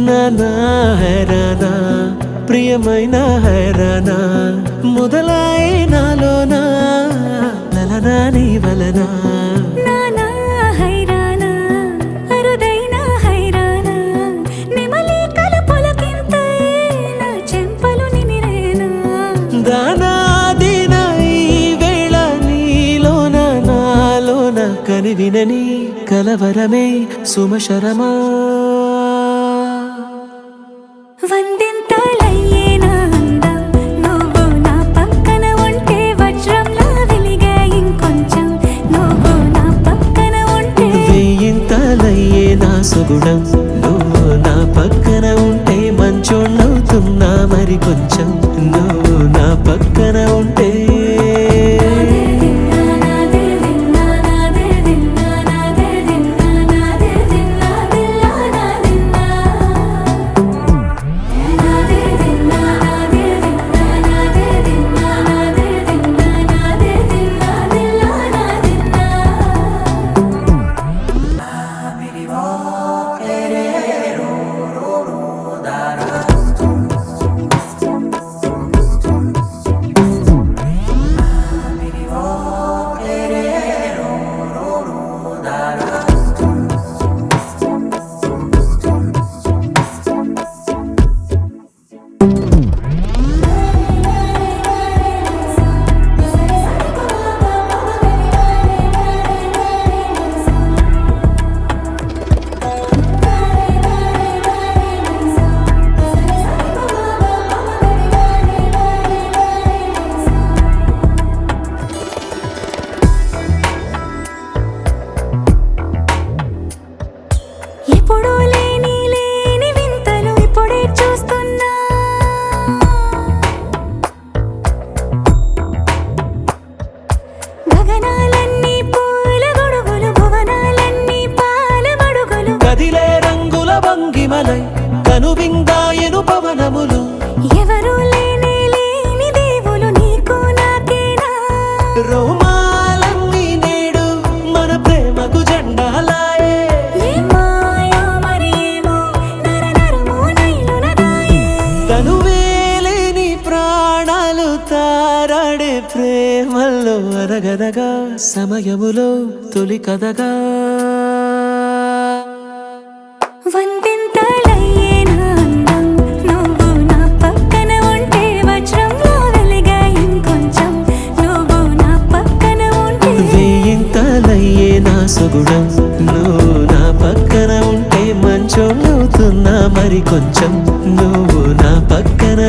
నానా హైరానా ప్రియమైన హైరానా మొదలాయే నాలోనా లలనా నీ వలనా నానా హైరానా అరుదైన హైరానా నిమలి కలుపులకింతై నా చెంపలు నిమిరేనా దానా దినా ఈ వేళ నీలోన నాలోన కనివినని కలవరమే సుమశరమా వందింతలయ్యే నా అందం నువ్వు నా పక్కన ఉంటే వజ్రంలా వెలిగే ఇంకొంచెం నువ్వు నా పక్కన ఉంటే వేయింతలయ్యే నా సుగుణం నువ్వు నా పక్కన ఉంటే మంచోళ్ళవుతున్నా మరి కొంచెం నువ్వు నా పక్కన ఉంటే ఎప్పుడూ లేని వింతలు ఇప్పుడే చూస్తున్నా గగనాలన్నీ పూల గొడుగులు భువనాలన్నీ పాల మడుగులు కదిలే రంగుల భంగిమలై కనువిందాయను పవనములు ఎవరూ లేని దేవులు నీకు నాకేనా రోమాలన్నీ నేడు మన ప్రేమకు జెండాలాయే మాయా మరేమో నరనరమో నైలునదాయే తనువేలేని ప్రాణాలు తారాడే ప్రేమల్లో అరగదగా సమయములో తొలి కథగా వందింతలయ్యే నా అందం నువ్వు నా పక్కన ఉంటే వజ్రంలా వెలిగే ఇంకొంచెం నువ్వు నా పక్కన ఉంటే వేయింతలయ్యే నా సుగుణం నువ్వు నా పక్కన ఉంటే మంచోళ్ళవుతున్నా మరి కొంచెం నువ్వు నా పక్కన